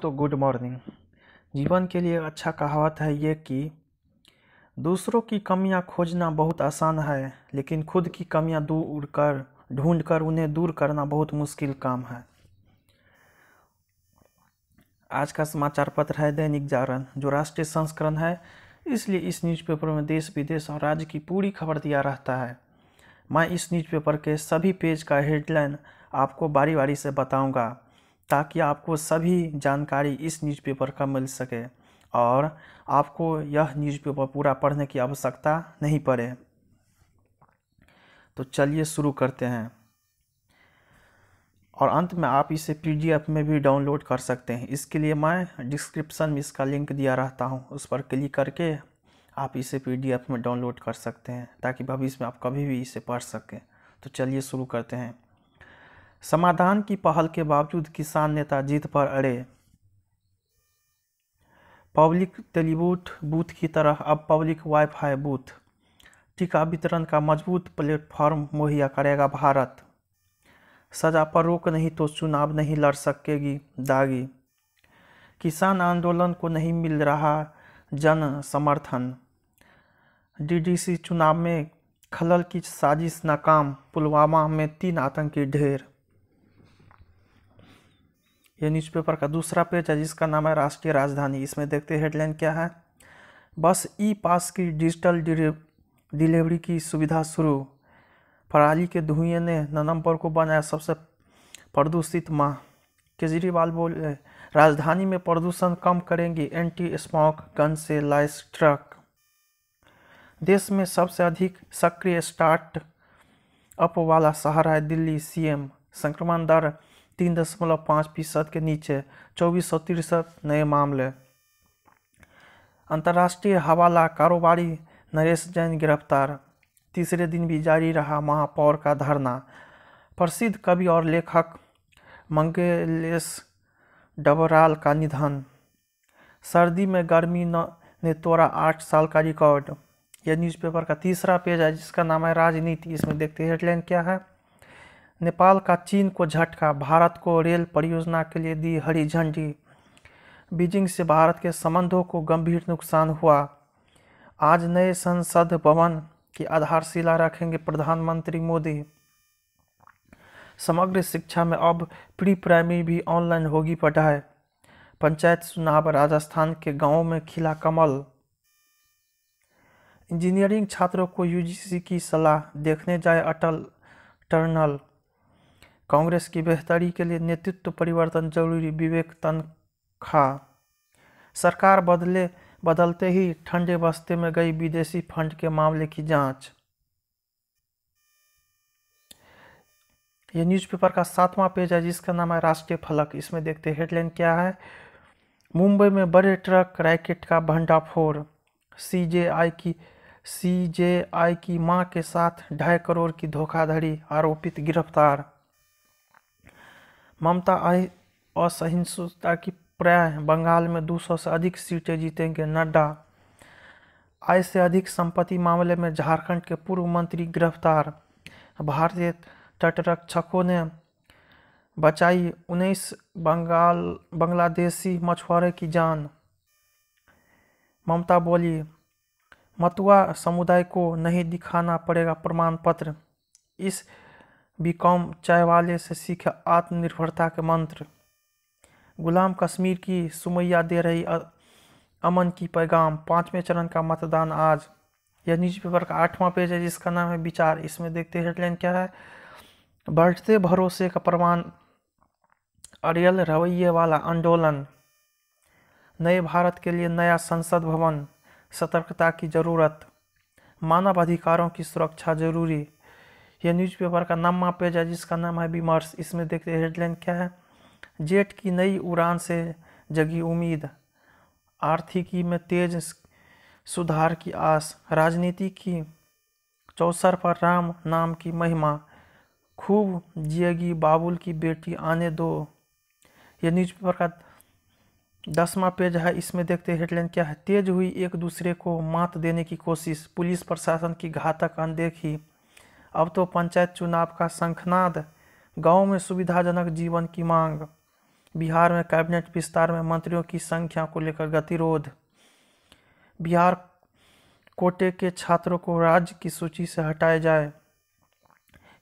तो good morning. जीवन के लिए अच्छा कहावत है ये कि दूसरों की कमियां खोजना बहुत आसान है, लेकिन खुद की कमियां ढूंढकर उन्हें दूर करना बहुत मुश्किल काम है। आज का समाचार पत्र है दैनिक जागरण, जो राष्ट्रीय संस्करण है, इसलिए इस न्यूज़पेपर में देश विदेश और राज्य की पूरी खबर दिया रहता है। मैं इस न्यूज़पेपर के सभी पेज का हेडलाइन आपको बारी बारी से बताऊंगा, ताकि आपको सभी जानकारी इस न्यूज़पेपर का मिल सके और आपको यह न्यूज़पेपर पूरा पढ़ने की आवश्यकता नहीं पड़े। तो चलिए शुरू करते हैं। और अंत में आप इसे PDF में भी डाउनलोड कर सकते हैं। इसके लिए मैं डिस्क्रिप्शन में इसका लिंक दिया रहता हूँ, उस पर क्लिक करके आप इसे PDF में डाउनलोड कर सकते हैं, ताकि भविष्य में आप कभी भी इसे पढ़ सकें। तो चलिए शुरू करते हैं। समाधान की पहल के बावजूद किसान नेता जिद पर अड़े। पब्लिक टेलीबूथ बूथ की तरह अब पब्लिक वाईफाई बूथ। टीका वितरण का मजबूत प्लेटफॉर्म मुहैया करेगा भारत। सजा पर रोक नहीं तो चुनाव नहीं लड़ सकेगी दागी। किसान आंदोलन को नहीं मिल रहा जन समर्थन। DDC चुनाव में खलल की साजिश नाकाम। पुलवामा में 3 आतंकी ढेर। यह न्यूज़पेपर का दूसरा पेज है, जिसका नाम है राष्ट्रीय राजधानी। इसमें देखते हैं हेडलाइन क्या है। बस ई-पास की डिजिटल डिलीवरी की सुविधा शुरू। पराली के धुएं ने नवंबर को बनाया सबसे प्रदूषित माह। केजरीवाल बोले राजधानी में प्रदूषण कम करेंगे एंटी स्मोक गन से लैस ट्रक। देश में सबसे अधिक सक्रिय स्टार्टअप वाला शहर है दिल्ली। CM संक्रमण दर 3.5% के नीचे, 2463 नए मामले। अंतर्राष्ट्रीय हवाला कारोबारी नरेश जैन गिरफ्तार। तीसरे दिन भी जारी रहा महापौर का धरना। प्रसिद्ध कवि और लेखक मंगलेश डबराल का निधन। सर्दी में गर्मी ने तोड़ा 8 साल का रिकॉर्ड। यह न्यूज़पेपर का तीसरा पेज है, जिसका नाम है राजनीति। इसमें देखते हैं हेडलाइन क्या है। नेपाल का चीन को झटका। भारत को रेल परियोजना के लिए दी हरी झंडी। बीजिंग से भारत के संबंधों को गंभीर नुकसान हुआ। आज नए संसद भवन की आधारशिला रखेंगे प्रधानमंत्री मोदी। समग्र शिक्षा में अब प्री प्राइमरी भी ऑनलाइन होगी पढ़ाई। पंचायत चुनाव राजस्थान के गांवों में खिला कमल। इंजीनियरिंग छात्रों को UGC की सलाह, देखने जाए अटल टनल। कांग्रेस की बेहतरी के लिए नेतृत्व परिवर्तन जरूरी, विवेक तन्खा। सरकार बदलते ही ठंडे बस्ते में गई विदेशी फंड के मामले की जांच। यह न्यूज़पेपर का 7वां पेज है, जिसका नाम है राष्ट्रीय फलक। इसमें देखते हैं हेडलाइन क्या है। मुंबई में बड़े ट्रक रैकेट का भंडाफोड़। CJI की मां के साथ 2.5 करोड़ की धोखाधड़ी, आरोपित गिरफ्तार। ममता असहिष्णुता की पर्याय, बंगाल में 200 से अधिक सीटें जीतेंगे नड्डा। आय से अधिक संपत्ति मामले में झारखंड के पूर्व मंत्री गिरफ्तार। भारतीय तटरक्षकों ने बचाई 19 बांग्लादेशी मछुआरों की जान। ममता बोली मतुआ समुदाय को नहीं दिखाना पड़ेगा प्रमाण पत्र। इस बीकॉम चाय वाले से सीखे आत्मनिर्भरता के मंत्र। गुलाम कश्मीर की सुमैया दे रही अमन की पैगाम। 5वें चरण का मतदान आज। यह न्यूज़पेपर का 8वां पेज है, जिसका नाम है विचार। इसमें देखते हैं हेडलाइन क्या है। बढ़ते भरोसे का प्रमाण, अड़ियल रवैये वाला आंदोलन। नए भारत के लिए नया संसद भवन, सतर्कता की जरूरत। मानव अधिकारों की सुरक्षा जरूरी। यह न्यूज़पेपर का 9वां पेज है, जिसका नाम है विमर्श। इसमें देखते हैं हेडलाइन क्या है। जेट की नई उड़ान से जगी उम्मीद। आर्थिकी में तेज सुधार की आस। राजनीति की चौसर पर राम नाम की महिमा। खूब जिएगी बाबुल की बेटी आने दो। यह न्यूज़पेपर का 10वां पेज है। इसमें देखते हैं हेडलाइन क्या है। तेज हुई एक दूसरे को मात देने की कोशिश। पुलिस प्रशासन की घातक अनदेखी। अब तो पंचायत चुनाव का शंखनाद। गांव में सुविधाजनक जीवन की मांग। बिहार में कैबिनेट विस्तार में मंत्रियों की संख्या को लेकर गतिरोध। बिहार कोटे के छात्रों को राज्य की सूची से हटाया जाए।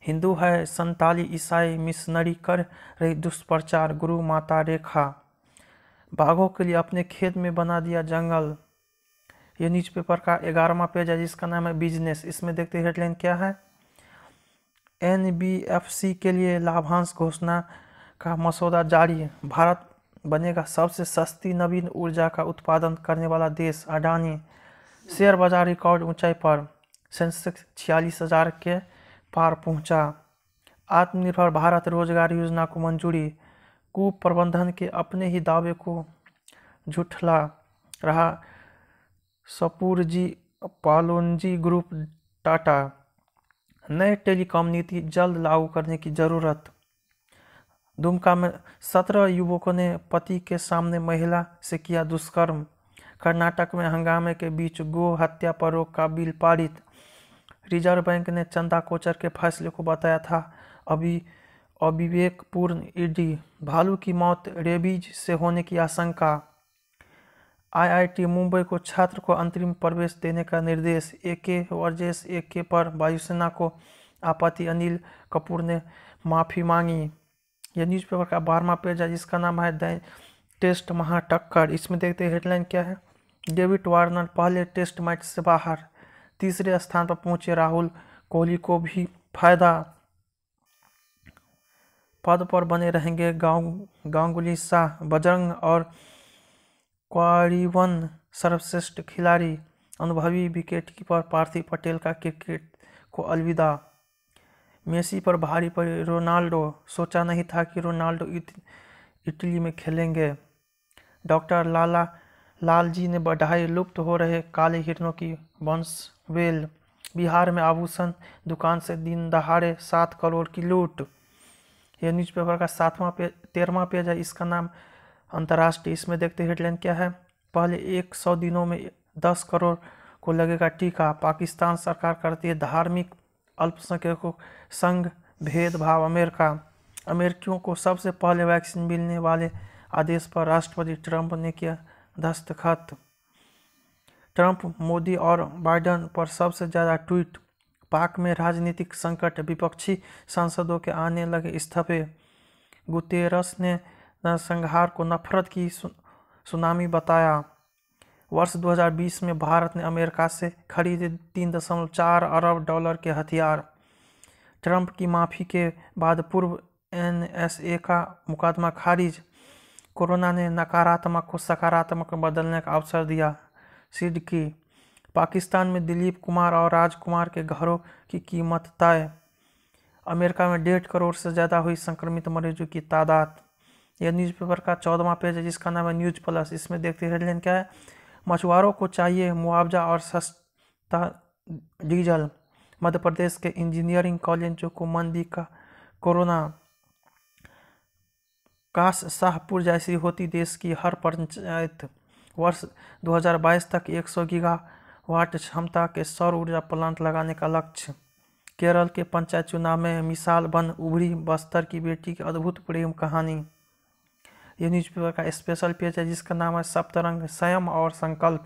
हिंदू है संताली ईसाई मिशनरी कर रही दुष्प्रचार। गुरु माता रेखा। बाघों के लिए अपने खेत में बना दिया जंगल। ये न्यूज़पेपर का 11वां पेज है जिसका नाम है बिजनेस। इसमें देखते हैं हेडलाइन क्या है। एनबीएफसी के लिए लाभांश घोषणा का मसौदा जारी। भारत बनेगा सबसे सस्ती नवीन ऊर्जा का उत्पादन करने वाला देश। अडानी। शेयर बाजार रिकॉर्ड ऊंचाई पर। सेंसेक्स 46,000 के पार पहुंचा। आत्मनिर्भर भारत रोजगार योजना को मंजूरी। कुप्रबंधन के अपने ही दावे को झुठला रहा सपूरजी पालोनजी ग्रुप टाटा। नए टेलीकॉम नीति जल्द लागू करने की जरूरत। दुमका में 17 युवकों ने पति के सामने महिला से किया दुष्कर्म। कर्नाटक में हंगामे के बीच गो हत्या पर रोक का बिल पारित। रिजर्व बैंक ने चंदा कोचर के फैसले को बताया था अविवेकपूर्ण। ईडी। भालू की मौत रेबीज से होने की आशंका। आईआईटी मुंबई को छात्र को अंतरिम प्रवेश देने का निर्देश। एके वर्सेस एके पर वायुसेना को आपत्ति। अनिल कपूर ने माफी मांगी। यह न्यूज़पेपर का 12वां पेज है जिसका नाम है द टेस्ट महाटक्कर। इसमें देखते हैं हेडलाइन क्या है। डेविड वार्नर पहले टेस्ट मैच से बाहर। तीसरे स्थान पर पहुंचे राहुल। कोहली को भी फायदा। पद पर बने रहेंगे गांगुली शाह बजरंग और क्वारिवन सर्वश्रेष्ठ खिलाड़ी। अनुभवी विकेटकीपर पार्थिव पटेल का क्रिकेट को अलविदा। मेसी पर भारी पड़े रोनाल्डो। सोचा नहीं था कि रोनाल्डो इटली में खेलेंगे। डॉक्टर लालजी ने बढ़ाई लुप्त हो रहे काले हिरणों की वंशवेल। बिहार में आभूषण दुकान से दिन दहाड़े 7 करोड़ की लूट। यह न्यूज़पेपर का 13वां पेज है। इसका नाम अंतर्राष्ट्रीय। इसमें देखते हेडलाइन क्या है। पहले 100 दिनों में 10 करोड़ को लगेगा टीका। पाकिस्तान सरकार करती है धार्मिक अल्पसंख्यकों संग भेदभाव। अमेरिकियों को सबसे पहले वैक्सीन मिलने वाले आदेश पर राष्ट्रपति ट्रंप ने किया दस्तखत। ट्रंप मोदी और बाइडेन पर सबसे ज़्यादा ट्वीट। पाक में राजनीतिक संकट। विपक्षी सांसदों के आने लगे इस्तीफे। गुतेरस ने नरसंहार को नफरत की सुनामी बताया। वर्ष 2020 में भारत ने अमेरिका से खरीदे 3.4 अरब डॉलर के हथियार। ट्रंप की माफ़ी के बाद पूर्व एनएसए का मुकदमा खारिज। कोरोना ने नकारात्मक को सकारात्मक में बदलने का अवसर दिया। सिडकी। पाकिस्तान में दिलीप कुमार और राजकुमार के घरों की कीमत तय। अमेरिका में 1.5 करोड़ से ज़्यादा हुई संक्रमित मरीजों की तादाद। यह न्यूज़पेपर का 14वां पेज है जिसका नाम है न्यूज़ प्लस। इसमें देखते हेडलाइन क्या है। मछुआरों को चाहिए मुआवजा और सस्ता डीजल। मध्य प्रदेश के इंजीनियरिंग कॉलेजों को मंदी का कोरोना। काश शाहपुर जैसी होती देश की हर पंचायत। वर्ष 2022 तक 100 गीगावाट क्षमता के सौर ऊर्जा प्लांट लगाने का लक्ष्य। केरल के पंचायत चुनाव में मिसाल बन उभरी बस्तर की बेटी की अद्भुत प्रेम कहानी। यह न्यूज़पेपर का स्पेशल पेज है जिसका नाम है सप्तरंग संयम और संकल्प।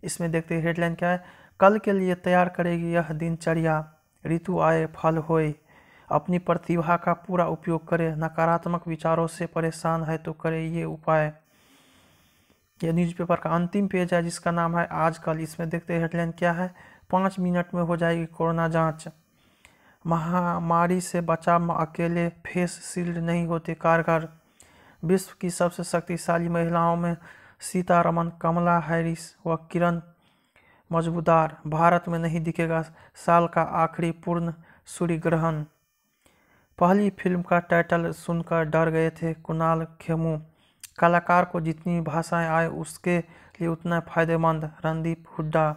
इसमें देखते हैं हेडलाइन क्या है। कल के लिए तैयार करेगी यह दिनचर्या। ऋतु आए फल होए। अपनी प्रतिभा का पूरा उपयोग करें। नकारात्मक विचारों से परेशान है तो करें ये उपाय। यह न्यूज़पेपर का अंतिम पेज है जिसका नाम है आजकल। इसमें देखते हैं हेडलाइन क्या है। 5 मिनट में हो जाएगी कोरोना जांच। महामारी से बचाव में अकेले फेस शील्ड नहीं होते कारगर। विश्व की सबसे शक्तिशाली महिलाओं में सीतारमन, कमला हैरिस व किरण मजूमदार। भारत में नहीं दिखेगा साल का आखिरी पूर्ण सूर्य ग्रहण। पहली फिल्म का टाइटल सुनकर डर गए थे कुणाल खेमू। कलाकार को जितनी भाषाएं आए उसके लिए उतना फायदेमंद। रणदीप हुड्डा।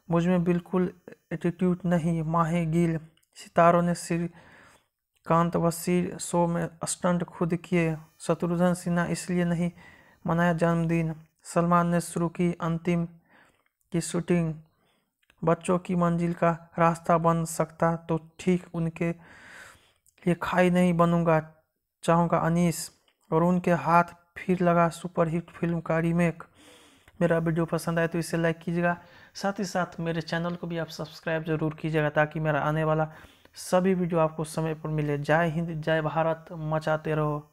मुझमें बिल्कुल एटीट्यूड नहीं। माही गिल। सितारों ने श्रीकांत व सिर शो में स्टंट खुद किए। शत्रुघ्न सिन्हा इसलिए नहीं मनाया जन्मदिन। सलमान ने शुरू की अंतिम की शूटिंग। बच्चों की मंजिल का रास्ता बन सकता तो ठीक उनके लिए खाई नहीं बनूंगा। चाहूँगा अनीस, और उनके हाथ फिर लगा सुपरहिट फिल्म का रीमेक। मेरा वीडियो पसंद आए तो इसे लाइक कीजिएगा, साथ ही साथ मेरे चैनल को भी आप सब्सक्राइब जरूर कीजिएगा ताकि मेरा आने वाला सभी वीडियो आपको समय पर मिले। जय हिंद, जय भारत, मचाते रहो।